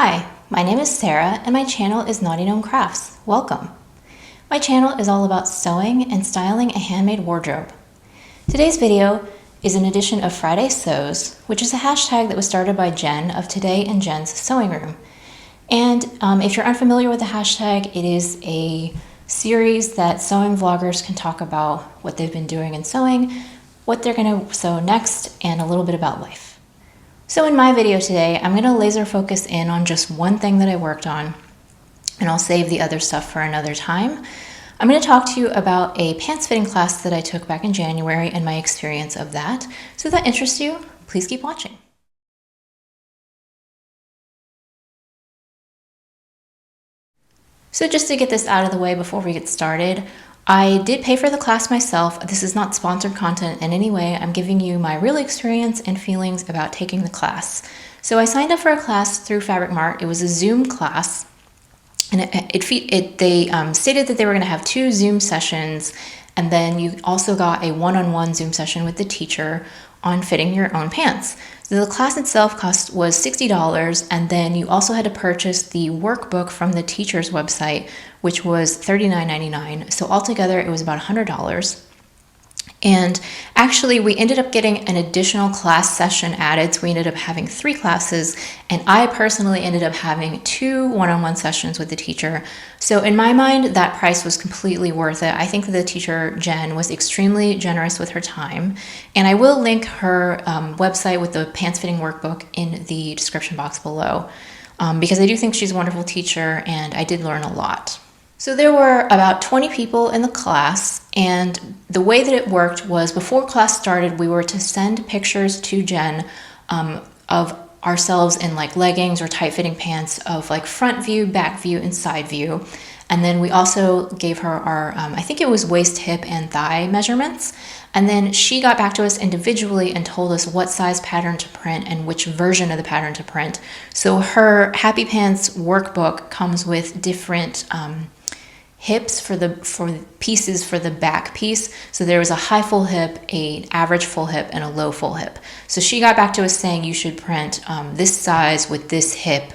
Hi, my name is Sarah and my channel is knottygnome Crafts. Welcome. My channel is all about sewing and styling a handmade wardrobe. Today's video is an edition of Friday Sews, which is a hashtag that was started by Jen of Today in Jen's Sewing Room. And if you're unfamiliar with the hashtag, it is a series that sewing vloggers can talk about what they've been doing in sewing, what they're going to sew next, and a little bit about life. So in my video today, I'm going to laser focus in on just one thing that I worked on, and I'll save the other stuff for another time. I'm going to talk to you about a pants fitting class that I took back in January and my experience of that. So if that interests you, please keep watching. So just to get this out of the way before we get started, I did pay for the class myself. This is not sponsored content in any way. I'm giving you my real experience and feelings about taking the class. So I signed up for a class through Fabric Mart. It was a Zoom class, and they stated that they were going to have 2 Zoom sessions, and then you also got a one-on-one Zoom session with the teacher on fitting your own pants. So the class itself was $60, and then you also had to purchase the workbook from the teacher's website, which was $39.99. So altogether, it was about $100. And actually, we ended up getting an additional class session added. So we ended up having 3 classes, and I personally ended up having 2 one-on-one sessions with the teacher. So in my mind, that price was completely worth it. I think that the teacher, Jen, was extremely generous with her time. And I will link her website with the pants fitting workbook in the description box below, because I do think she's a wonderful teacher, and I did learn a lot. So there were about 20 people in the class, and the way that it worked was before class started, we were to send pictures to Jen of ourselves in like leggings or tight-fitting pants of like front view, back view, and side view. And then we also gave her our, I think it was waist, hip, and thigh measurements. And then she got back to us individually and told us what size pattern to print and which version of the pattern to print. So her Happy Pants workbook comes with different hips for the pieces for the back piece. So there was a high full hip, an average full hip, and a low full hip. So she got back to us saying you should print this size with this hip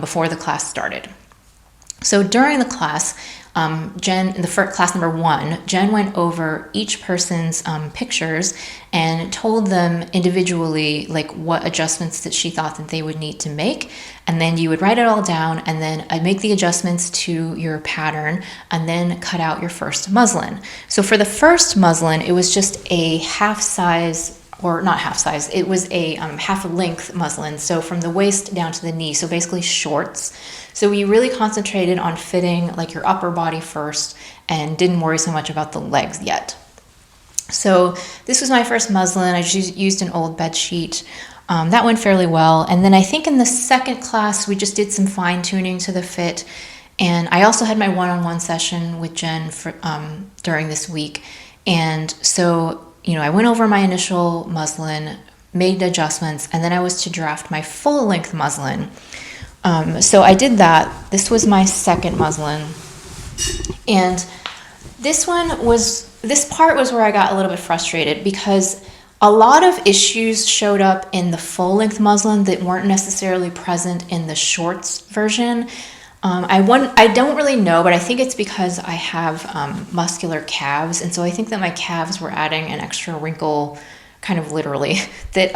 before the class started. So during the class, Jen, in the first class number 1, Jen went over each person's pictures and told them individually like what adjustments that she thought that they would need to make. And then you would write it all down, and then I'd make the adjustments to your pattern and then cut out your first muslin. So for the first muslin, it was just a half size, or not half size, it was a half length muslin. So from the waist down to the knee, so basically shorts. So we really concentrated on fitting like your upper body first and didn't worry so much about the legs yet. So this was my first muslin. I just used an old bed sheet. That went fairly well. And then I think in the second class, we just did some fine tuning to the fit. And I also had my one-on-one session with Jen during this week. And so, you know, I went over my initial muslin, made adjustments, and then I was to draft my full length muslin. So I did that. This was my second muslin. And this part was where I got a little bit frustrated because a lot of issues showed up in the full length muslin that weren't necessarily present in the shorts version. I don't really know, but I think it's because I have muscular calves, and so I think that my calves were adding an extra wrinkle, kind of literally, that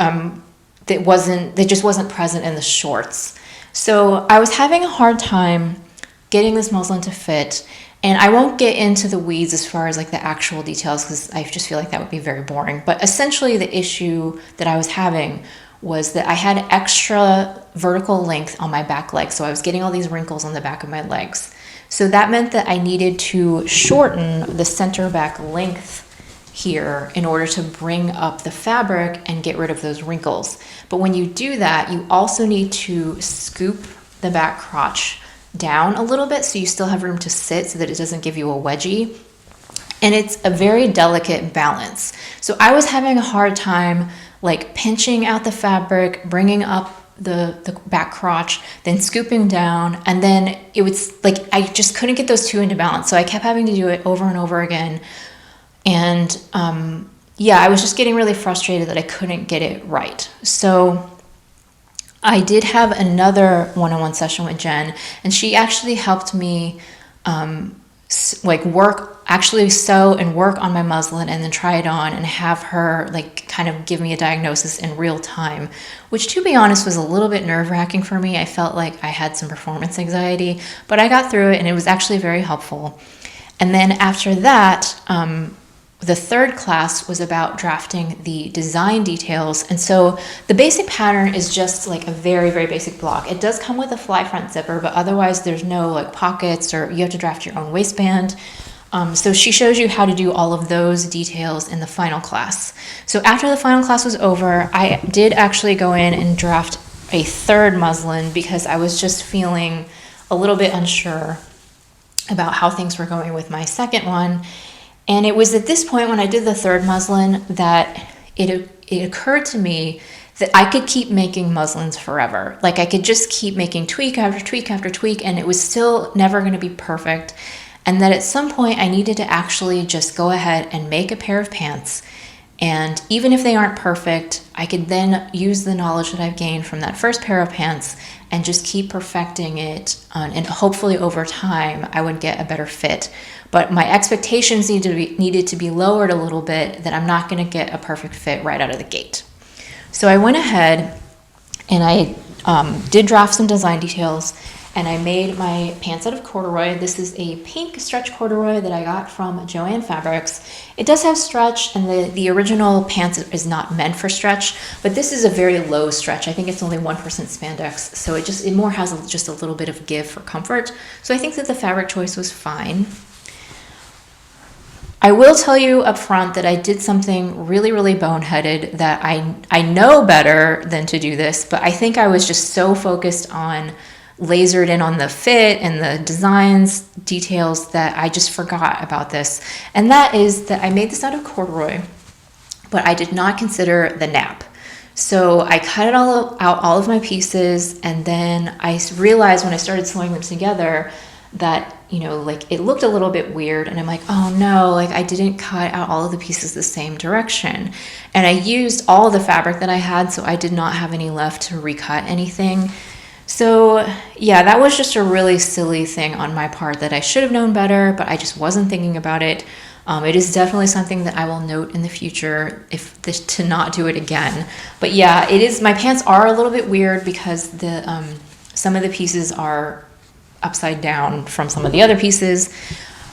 just wasn't present in the shorts. So I was having a hard time getting this muslin to fit, and I won't get into the weeds as far as like the actual details because I just feel like that would be very boring. But essentially the issue that I was having was that I had extra vertical length on my back leg. So I was getting all these wrinkles on the back of my legs. So that meant that I needed to shorten the center back length here in order to bring up the fabric and get rid of those wrinkles. But when you do that, you also need to scoop the back crotch down a little bit so you still have room to sit so that it doesn't give you a wedgie. And it's a very delicate balance. So I was having a hard time like pinching out the fabric, bringing up the back crotch, then scooping down, and then it was like I just couldn't get those two into balance. So I kept having to do it over and over again. And yeah, I was just getting really frustrated that I couldn't get it right. So I did have another one-on-one session with Jen, and she actually helped me actually sew and work on my muslin and then try it on and have her like kind of give me a diagnosis in real time, which to be honest was a little bit nerve-wracking for me. I felt like I had some performance anxiety, but I got through it and it was actually very helpful. And then after that, the third class was about drafting the design details. And so the basic pattern is just like a very, very basic block. It does come with a fly front zipper, but otherwise there's no like pockets, or you have to draft your own waistband. So she shows you how to do all of those details in the final class. So after the final class was over, I did actually go in and draft a third muslin because I was just feeling a little bit unsure about how things were going with my second one. And it was at this point when I did the third muslin that it occurred to me that I could keep making muslins forever. Like I could just keep making tweak after tweak after tweak, and it was still never going to be perfect. And that at some point I needed to actually just go ahead and make a pair of pants. And even if they aren't perfect, I could then use the knowledge that I've gained from that first pair of pants and just keep perfecting it. And hopefully over time, I would get a better fit. But my expectations needed to be lowered a little bit, that I'm not going to get a perfect fit right out of the gate. So I went ahead and I did draft some design details, and I made my pants out of corduroy. This is a pink stretch corduroy that I got from Joann Fabrics. It does have stretch, and the original pants is not meant for stretch, but this is a very low stretch. I think it's only 1% spandex, so it more has just a little bit of give for comfort. So I think that the fabric choice was fine. I will tell you up front that I did something really, really boneheaded, that I know better than to do this, but I think I was just so focused on lasered in on the fit and the designs details that I just forgot about this. And that is that I made this out of corduroy, but I did not consider the nap. So I cut it all out, all of my pieces, and then I realized when I started sewing them together that, you know, like it looked a little bit weird, and I'm like, oh no, like I didn't cut out all of the pieces the same direction. And I used all the fabric that I had, so I did not have any left to recut anything. So yeah, that was just a really silly thing on my part that I should have known better, but I just wasn't thinking about it. It is definitely something that I will note in the future to not do it again. But yeah, it is. My pants are a little bit weird because some of the pieces are upside down from some of the other pieces,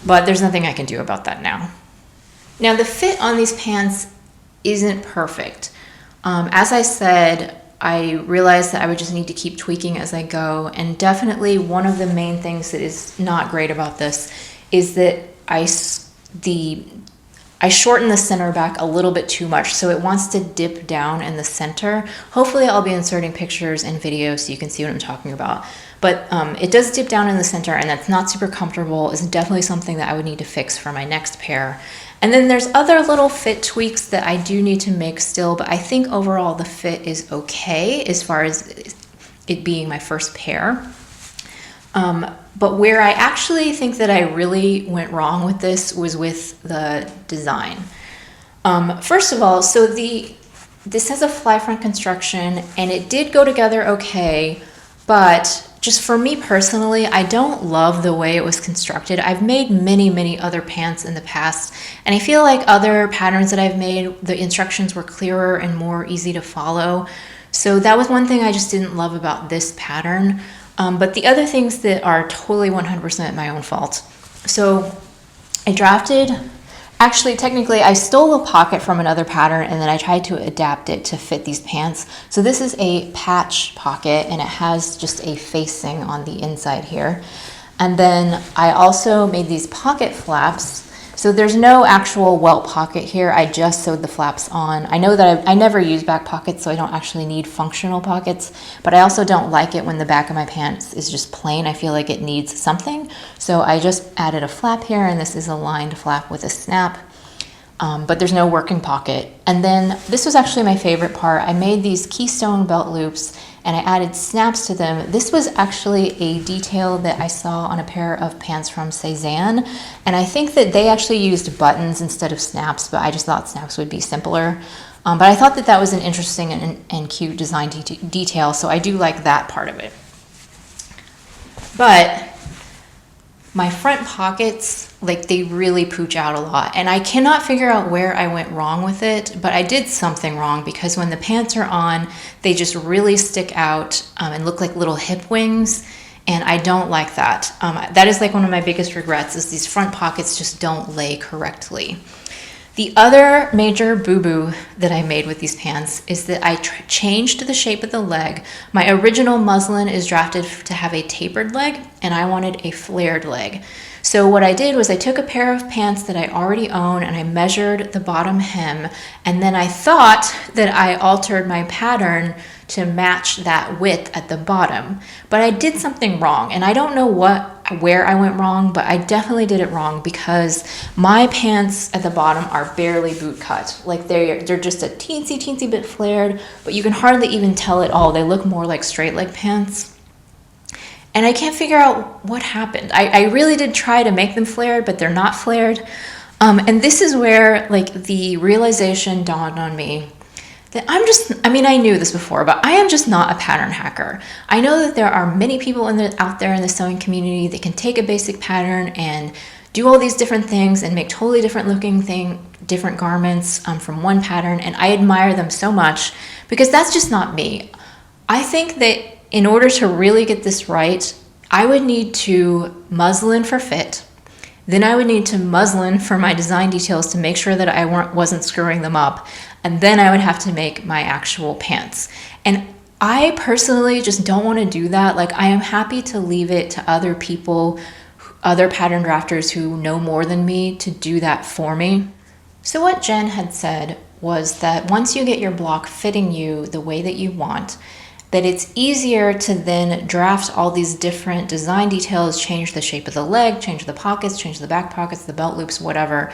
but there's nothing I can do about that now. Now the fit on these pants isn't perfect. As I said, I realized that I would just need to keep tweaking as I go, and definitely one of the main things that is not great about this is that I shorten the center back a little bit too much, so it wants to dip down in the center. Hopefully I'll be inserting pictures and videos so you can see what I'm talking about. But it does dip down in the center, and that's not super comfortable. It's definitely something that I would need to fix for my next pair. And then there's other little fit tweaks that I do need to make still, but I think overall the fit is okay as far as it being my first pair. But where I actually think that I really went wrong with this was with the design. First of all, so this has a fly front construction, and it did go together okay, but just for me personally, I don't love the way it was constructed. I've made many, many other pants in the past, and I feel like other patterns that I've made, the instructions were clearer and more easy to follow. So that was one thing I just didn't love about this pattern. But the other things that are totally 100% my own fault. So I drafted, actually technically I stole a pocket from another pattern, and then I tried to adapt it to fit these pants. So this is a patch pocket, and it has just a facing on the inside here. And then I also made these pocket flaps. So there's no actual welt pocket here. I just sewed the flaps on. I know that I never use back pockets, so I don't actually need functional pockets, but I also don't like it when the back of my pants is just plain. I feel like it needs something. So I just added a flap here, and this is a lined flap with a snap, but there's no working pocket. And then this was actually my favorite part. I made these Keystone belt loops, and I added snaps to them. This was actually a detail that I saw on a pair of pants from Cezanne, and I think that they actually used buttons instead of snaps, but I just thought snaps would be simpler. But I thought that that was an interesting and cute design detail, so I do like that part of it. But my front pockets, like, they really pooch out a lot, and I cannot figure out where I went wrong with it, but I did something wrong, because when the pants are on, they just really stick out and look like little hip wings, and I don't like that. That is like one of my biggest regrets, is these front pockets just don't lay correctly. The other major boo-boo that I made with these pants is that I changed the shape of the leg. My original muslin is drafted to have a tapered leg, and I wanted a flared leg. So what I did was I took a pair of pants that I already own and I measured the bottom hem, and then I thought that I altered my pattern to match that width at the bottom. But I did something wrong, and I don't know where I went wrong, but I definitely did it wrong, because my pants at the bottom are barely boot cut. Like, they're just a teensy bit flared, but you can hardly even tell at all. They look more like straight leg pants. And I can't figure out what happened. I really did try to make them flared, but they're not flared. And this is where, like, the realization dawned on me that I knew this before, but I am just not a pattern hacker. I know that there are many people out there in the sewing community that can take a basic pattern and do all these different things and make totally different looking different garments from one pattern, and I admire them so much, because that's just not me. I think that in order to really get this right, I would need to muslin for fit. Then I would need to muslin for my design details to make sure that I wasn't screwing them up. And then I would have to make my actual pants. And I personally just don't want to do that. Like, I am happy to leave it to other people, other pattern drafters who know more than me, to do that for me. So what Jen had said was that once you get your block fitting you the way that you want, that it's easier to then draft all these different design details, change the shape of the leg, change the pockets, change the back pockets, the belt loops, whatever.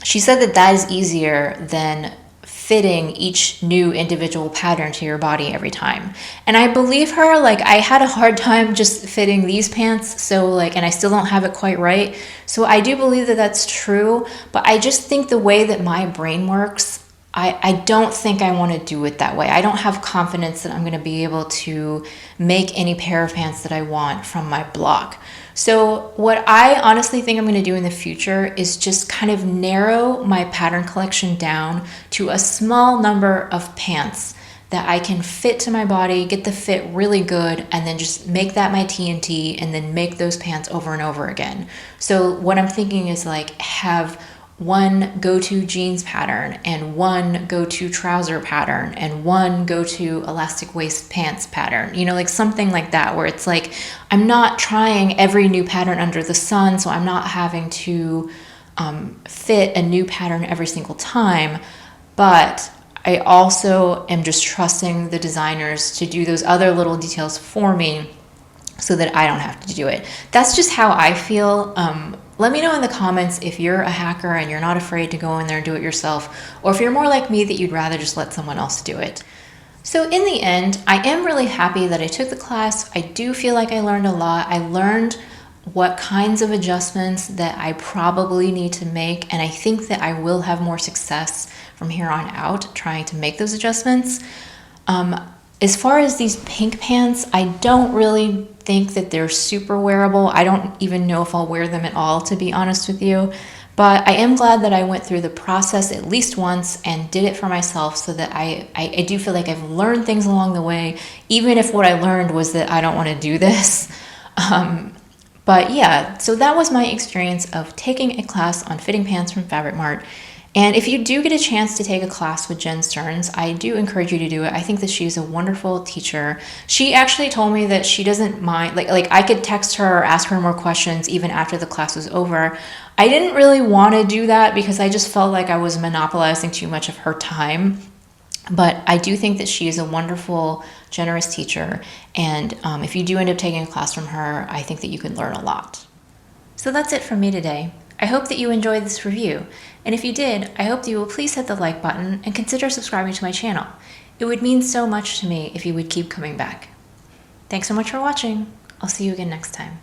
She said that that is easier than fitting each new individual pattern to your body every time. And I believe her. Like, I had a hard time just fitting these pants, so and I still don't have it quite right. So I do believe that that's true, but I just think the way that my brain works, I don't think I want to do it that way. I don't have confidence that I'm going to be able to make any pair of pants that I want from my block. So what I honestly think I'm going to do in the future is just kind of narrow my pattern collection down to a small number of pants that I can fit to my body, get the fit really good, and then just make that my TNT, and then make those pants over and over again. So what I'm thinking is, like, have one go-to jeans pattern and one go-to trouser pattern and one go-to elastic waist pants pattern, like something like that, where it's like I'm not trying every new pattern under the sun, so I'm not having to fit a new pattern every single time, but I also am just trusting the designers to do those other little details for me so that I don't have to do it. That's just how I feel. Let me know in the comments if you're a hacker and you're not afraid to go in there and do it yourself, or if you're more like me that you'd rather just let someone else do it. So in the end, I am really happy that I took the class. I do feel like I learned a lot. I learned what kinds of adjustments that I probably need to make, and I think that I will have more success from here on out trying to make those adjustments. As far as these pink pants, I don't really think that they're super wearable. I don't even know if I'll wear them at all, to be honest with you. But I am glad that I went through the process at least once and did it for myself, so that I do feel like I've learned things along the way, even if what I learned was that I don't want to do this. But yeah, so that was my experience of taking a class on fitting pants from Fabric Mart. And if you do get a chance to take a class with Jen Stearns, I do encourage you to do it. I think that she's a wonderful teacher. She actually told me that she doesn't mind, like I could text her or ask her more questions even after the class was over. I didn't really want to do that because I just felt like I was monopolizing too much of her time. But I do think that she is a wonderful, generous teacher. And if you do end up taking a class from her, I think that you can learn a lot. So that's it from me today. I hope that you enjoyed this review, and if you did, I hope that you will please hit the like button and consider subscribing to my channel. It would mean so much to me if you would keep coming back. Thanks so much for watching. I'll see you again next time.